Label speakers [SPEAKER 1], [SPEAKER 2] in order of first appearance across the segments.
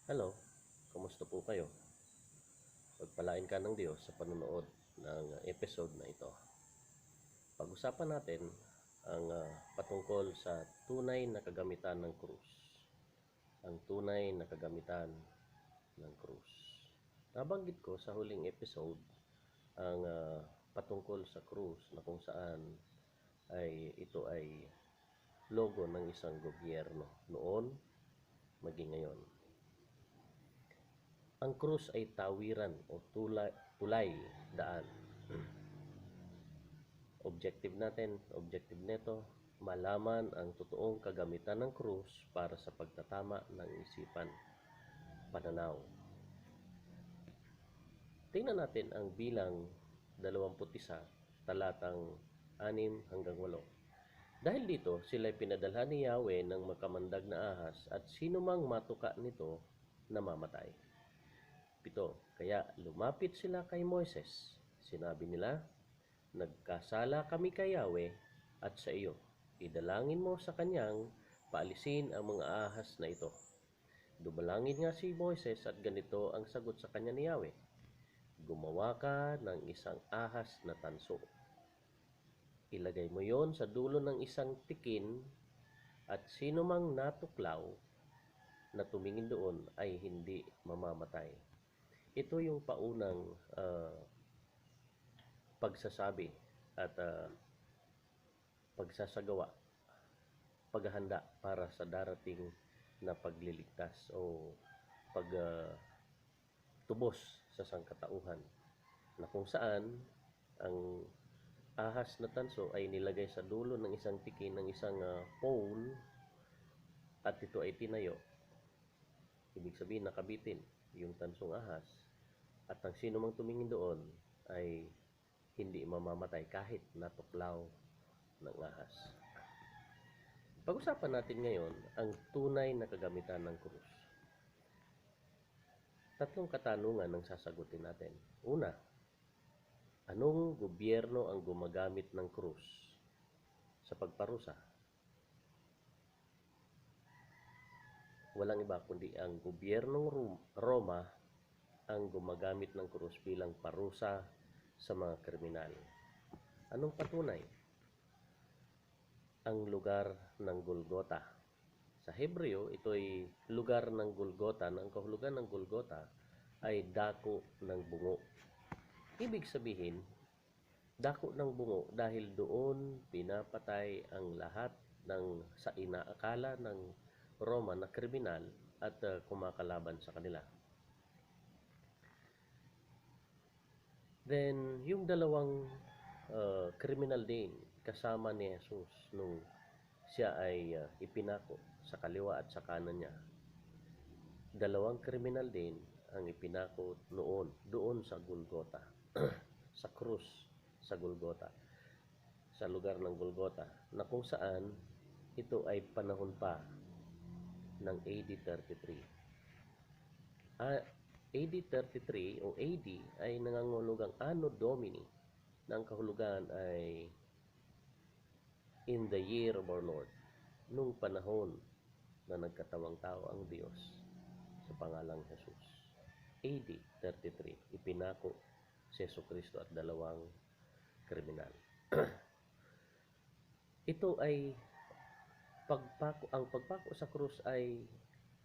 [SPEAKER 1] Hello, kumusta po kayo? Pagpalain ka ng Diyos sa panonood ng episode na ito. Pag-usapan natin ang patungkol sa tunay na kagamitan ng krus. Ang tunay na kagamitan ng krus. Nabanggit ko sa huling episode ang patungkol sa krus na kung saan ito ay logo ng isang gobyerno noon maging ngayon. Ang krus ay tawiran o tulay, daan. Objective nito, malaman ang totoong kagamitan ng krus para sa pagtatama ng isipan, pananaw. Tingnan natin ang bilang 21, talatang 6 hanggang 8. Dahil dito, sila'y pinadalhan ni Yahweh ng makamandag na ahas at sino mang matuka nito namamatay. 7. Kaya lumapit sila kay Moises. Sinabi nila, nagkasala kami kay Yahweh at sa iyo. Idalangin mo sa kanyang paalisin ang mga ahas na ito. Dumalangin nga si Moises at ganito ang sagot sa kanya ni Yahweh. Gumawa ka ng isang ahas na tanso. Ilagay mo yon sa dulo ng isang tikin at sino mang natuklaw na tumingin doon ay hindi mamamatay. Ito yung paunang pagsasabi at pagsasagawa, paghahanda para sa darating na pagliligtas o pagtubos sa sangkatauhan, na kung saan ang ahas na tanso ay nilagay sa dulo ng isang tikin ng isang pole at ito ay tinayo. Ibig sabihin nakabitin yung tansong ahas at ang sino mang tumingin doon ay hindi mamamatay kahit natuklaw ng ahas. Pag-usapan natin ngayon ang tunay na kagamitan ng krus. 3 katanungan ang sasagutin natin. Una, anong gobyerno ang gumagamit ng krus sa pagparusa? Walang iba kundi ang gobyernong Roma ang gumagamit ng krus bilang parusa sa mga kriminal. Anong patunay? Ang lugar ng Golgota. Sa Hebreo, ito ay lugar ng Golgota. Ang kahulugan ng Golgota ay dako ng bungo. Ibig sabihin, dako ng bungo dahil doon pinapatay ang lahat ng sa inaakala ng Roma na kriminal at kumakalaban sa kanila. Then, yung dalawang kriminal din kasama ni Jesus nung siya ay ipinako sa kaliwa at sa kanan niya. Dalawang kriminal din ang ipinako doon sa Golgota, sa krus sa Golgota, sa lugar ng Golgota, na kung saan ito ay panahon pa ng AD 33. AD 33 o AD ay nangangahulugang Anno Domini, na ang kahulugan ay in the year of our Lord, nung panahon na nagkatawang tao ang Diyos sa pangalang Jesus. AD 33, ipinako si Jesucristo at dalawang kriminal. Ito ay ang pagpako sa krus ay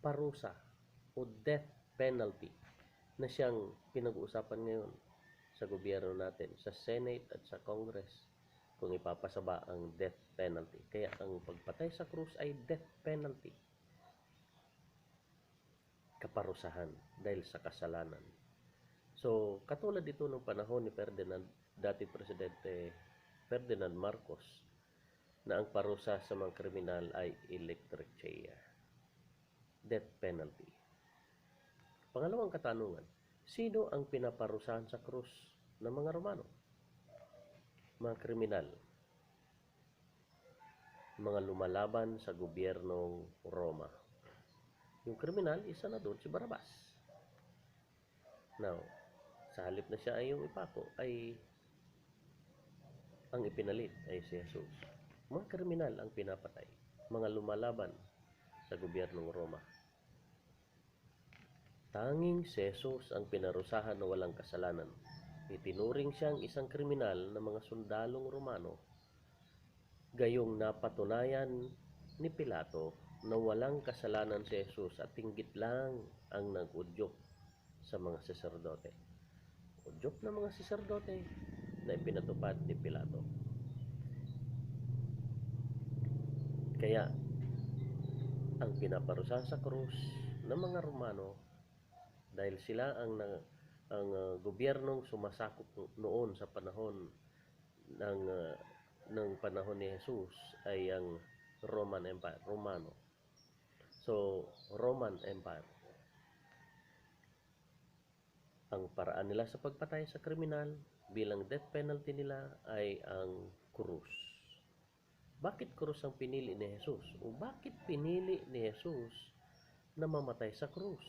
[SPEAKER 1] parusa o death penalty na siyang pinag-uusapan ngayon sa gobyerno natin, sa Senate at sa Congress, kung ipapasaba ang death penalty. Kaya ang pagpatay sa krus ay death penalty, kaparusahan dahil sa kasalanan. So, katulad dito ng panahon ni dating Presidente Ferdinand Marcos, na ang parusa sa mga kriminal ay electric chair, death penalty. Pangalawang katanungan, sino ang pinaparusahan sa krus ng mga Romano? Mga kriminal, mga lumalaban sa gobyernong Roma. Yung kriminal, isa na doon si Barabas. Now, sa halip na siya ay yung ipako, ay ang ipinalit ay si Jesus. Mga kriminal ang pinapatay, mga lumalaban sa gobyernong Roma. Tanging si Jesus ang pinarusahan na walang kasalanan. Itinuring siyang isang kriminal ng mga sundalong Romano. Gayong napatunayan ni Pilato na walang kasalanan si Jesus at tinggit lang ang nag-udyok sa mga saserdote. Udyok ng mga saserdote na ipinatupad ni Pilato. Kaya ang pinaparusahan sa krus ng mga Romano dahil sila gobyernong sumasakop noon sa panahon ng panahon ni Jesus ay ang Roman Empire, Romano. So, Roman Empire. Ang paraan nila sa pagpatay sa kriminal bilang death penalty nila ay ang krus. Bakit krus ang pinili ni Jesus? O bakit pinili ni Jesus na mamatay sa krus?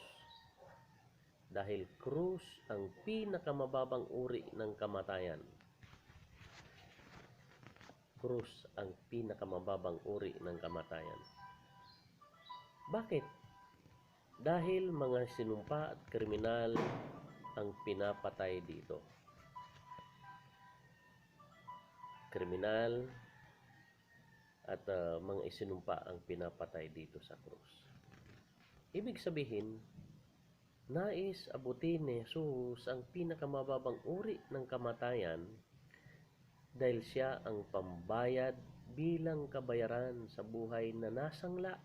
[SPEAKER 1] Dahil krus ang pinakamababang uri ng kamatayan. Krus ang pinakamababang uri ng kamatayan. Bakit? Dahil mga sinumpa at kriminal ang pinapatay dito. Kriminal at mga isinumpa ang pinapatay dito sa krus. Ibig sabihin, nais abutin ni Jesus ang pinakamababang uri ng kamatayan dahil siya ang pambayad bilang kabayaran sa buhay na nasangla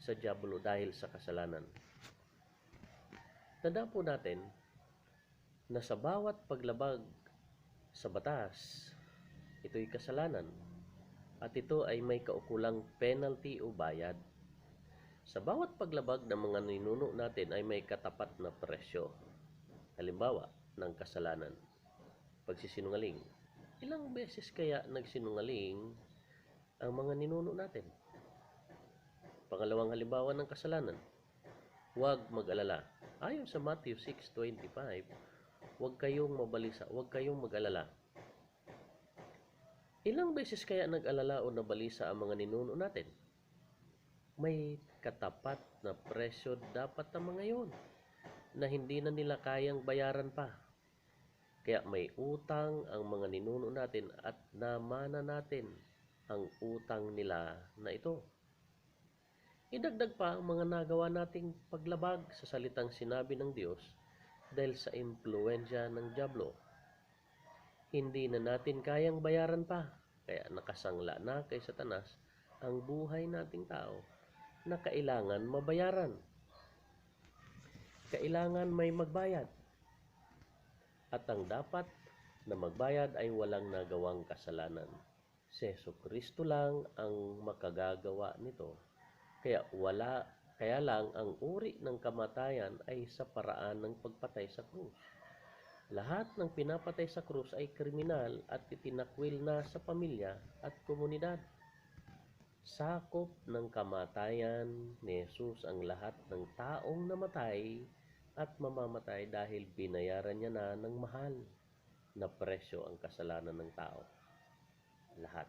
[SPEAKER 1] sa dyablo dahil sa kasalanan. Tandaan po natin na sa bawat paglabag sa batas, ito'y kasalanan at ito ay may kaukulang penalty o bayad. Sa bawat paglabag ng mga ninuno natin ay may katapat na presyo. Halimbawa, ng kasalanan, pagsisinungaling. Ilang beses kaya nagsinungaling ang mga ninuno natin? Pangalawang halimbawa ng kasalanan, huwag mag-alala. Ayon sa Matthew 6:25, huwag kayong mabalisa, huwag kayong mag-alala. Ilang beses kaya nag-alala o nabalisa ang mga ninuno natin? May katapat na presyo dapat ang mga yun na hindi na nila kayang bayaran pa. Kaya may utang ang mga ninuno natin at namana natin ang utang nila na ito. Idagdag pa ang mga nagawa nating paglabag sa salitang sinabi ng Diyos dahil sa impluensya ng dyablo. Hindi na natin kayang bayaran pa, kaya nakasangla na kay Satanas ang buhay nating tao na kailangan mabayaran. Kailangan may magbayad. At ang dapat na magbayad ay walang nagawang kasalanan. Si Jesucristo lang ang makagagawa nito. Kaya lang ang uri ng kamatayan ay sa paraan ng pagpatay sa krus. Lahat ng pinapatay sa krus ay kriminal at itinakwil na sa pamilya at komunidad. Sakop ng kamatayan ni Jesus ang lahat ng taong namatay at mamamatay dahil binayaran niya na ng mahal na presyo ang kasalanan ng tao. Lahat.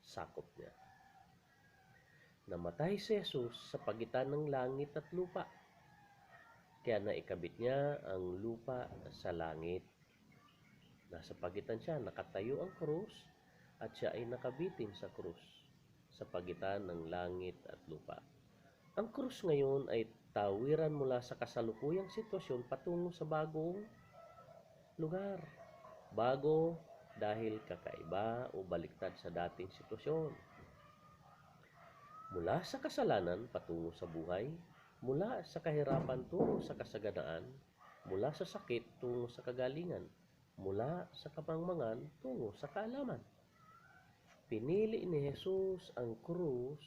[SPEAKER 1] Sakop niya. Namatay si Jesus sa pagitan ng langit at lupa. Kaya naikabit niya ang lupa sa langit. Nasa pagitan siya, nakatayo ang krus at siya ay nakabitin sa krus sa pagitan ng langit at lupa. Ang krus ngayon ay tawiran mula sa kasalukuyang sitwasyon patungo sa bagong lugar. Bago dahil kakaiba o baliktad sa dating sitwasyon. Mula sa kasalanan patungo sa buhay, mula sa kahirapan tungo sa kasaganaan, mula sa sakit tungo sa kagalingan, mula sa kapangmangan tungo sa kaalaman. Pinili ni Jesus ang krus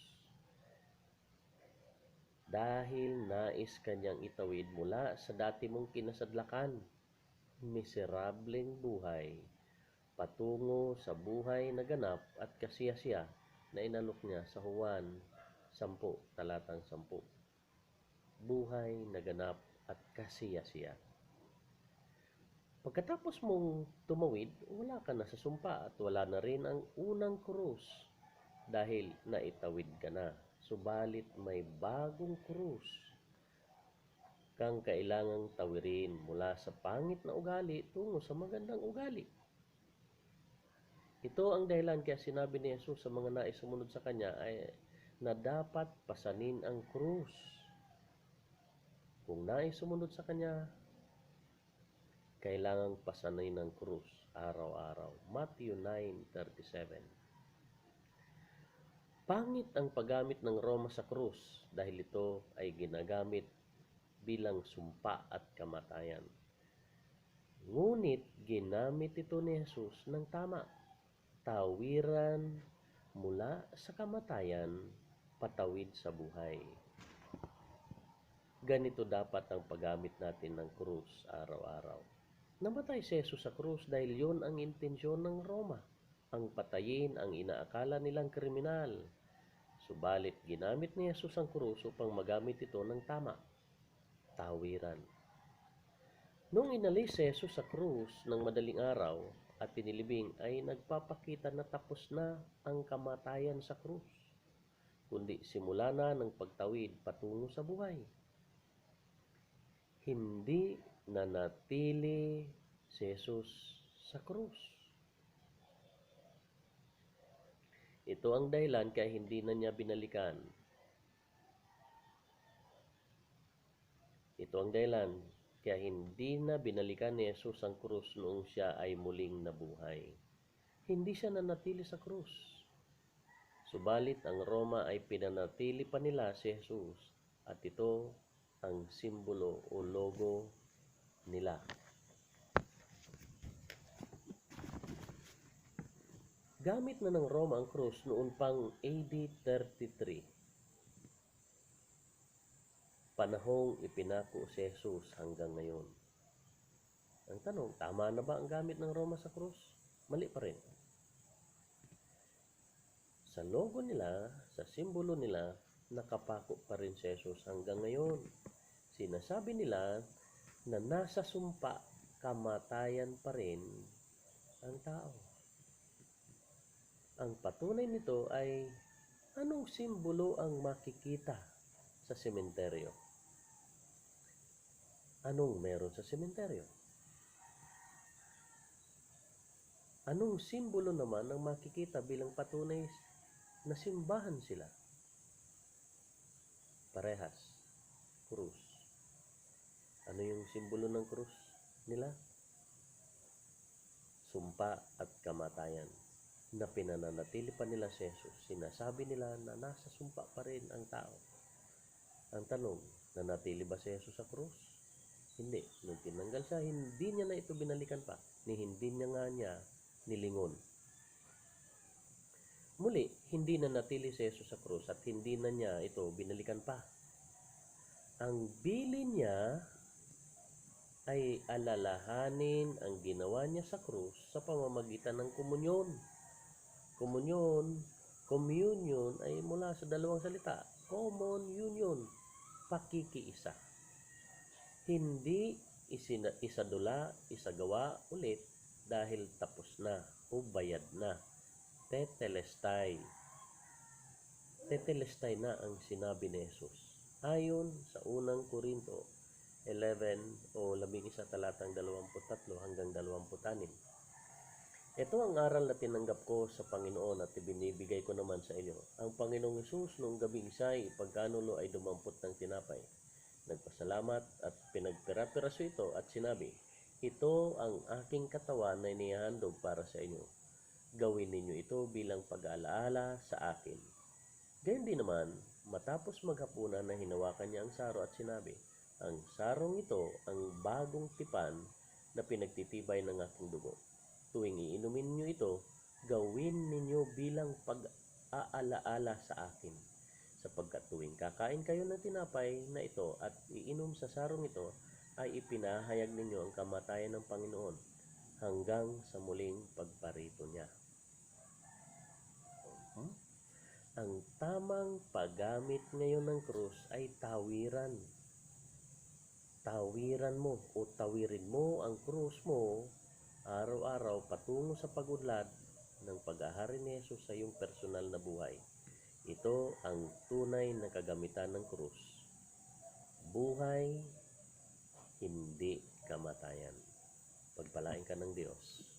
[SPEAKER 1] dahil nais kanyang itawid mula sa dati mong kinasadlakan, miserableng buhay, patungo sa buhay na ganap at kasiyasiya na inalok niya sa Juan 10, talatang 10. Buhay na ganap at kasiyasiya. Pagkatapos mong tumawid, wala ka na sa sumpa at wala na rin ang unang krus dahil naitawid ka na. Subalit may bagong krus kang kailangang tawirin mula sa pangit na ugali tungo sa magandang ugali. Ito ang dahilan kaya sinabi ni Jesus sa mga nais sumunod sa Kanya ay na dapat pasanin ang krus. Kung nais sumunod sa Kanya, kailangang pasanin ang krus araw-araw. Matthew 9:37. Pangit ang paggamit ng Roma sa krus dahil ito ay ginagamit bilang sumpa at kamatayan. Ngunit ginamit ito ni Jesus ng tama. Tawiran mula sa kamatayan, patawid sa buhay. Ganito dapat ang paggamit natin ng krus araw-araw. Namatay si Jesus sa krus dahil yon ang intensyon ng Roma. Ang patayin ang inaakala nilang kriminal. Subalit ginamit ni Jesus ang krus upang magamit ito ng tama. Tawiran. Nung inalis si Jesus sa krus ng madaling araw at pinilibing ay nagpapakita na tapos na ang kamatayan sa krus, kundi simula na ng pagtawid patungo sa buhay. Hindi nanatili si Jesus sa krus. Ito ang dahilan kaya hindi na niya binalikan. Ito ang dahilan kaya hindi na binalikan ni Jesus ang krus noong siya ay muling nabuhay. Hindi siya nanatili sa krus. Subalit ang Roma ay pinanatili pa nila si Jesus at ito ang simbolo o logo nila. Gamit na ng Roma ang krus noon pang AD 33. Panahong ipinako si Jesus hanggang ngayon. Ang tanong, tama na ba ang gamit ng Roma sa krus? Mali pa rin. Sa logo nila, sa simbolo nila, nakapako pa rin si Jesus hanggang ngayon. Sinasabi nila na nasa sumpa, kamatayan pa rin ang tao. Ang patunay nito ay anong simbolo ang makikita sa sementeryo? Anong meron sa sementeryo? Anong simbolo naman ang makikita bilang patunay na simbahan sila? Parehas, krus. Ano yung simbolo ng krus nila? Sumpa at kamatayan na pinananatili pa nila si Jesus. Sinasabi nila na nasa sumpa pa rin ang tao. Ang tanong, nanatili ba si Jesus sa krus? Hindi. Nung tinanggal siya, hindi niya na ito binalikan pa. Hindi niya nilingon. Muli, hindi na natili si Jesus sa krus at hindi na niya ito binalikan pa. Ang bilin niya ay alalahanin ang ginawa niya sa krus sa pamamagitan ng komunyon. Communion ay mula sa dalawang salita. Common union, pakikiisa. Hindi isadula, isagawa ulit dahil tapos na o bayad na. Tetelestai. Tetelestai na ang sinabi ni Jesus. Ayon sa unang Korinto 11 o 11 talatang 23 hanggang 26. Ito ang aral na tinanggap ko sa Panginoon at ibinibigay ko naman sa inyo. Ang Panginoong Hesus noong gabing isa'y pagkanulo ay dumampot ng tinapay. Nagpasalamat at pinagpira-piraso ito at sinabi, ito ang aking katawan na inihahandog para sa inyo. Gawin ninyo ito bilang pag-aalaala sa akin. Gayon din naman, matapos maghapunan na hinawakan niya ang saro at sinabi, ang sarong ito ang bagong tipan na pinagtitibay ng aking dugo. Tuwing iinumin ninyo ito, gawin ninyo bilang pag-aalaala sa akin. Sapagkat tuwing kakain kayo ng tinapay na ito at iinom sa sarong ito, ay ipinahayag ninyo ang kamatayan ng Panginoon hanggang sa muling pagparito niya. Ang tamang paggamit ngayon ng krus ay tawiran. Tawiran mo o tawirin mo ang krus mo araw-araw patungo sa pag-unlad ng pag-ahari ni Jesus sa iyong personal na buhay. Ito ang tunay na kagamitan ng krus. Buhay hindi kamatayan. Pagpalain ka ng Diyos.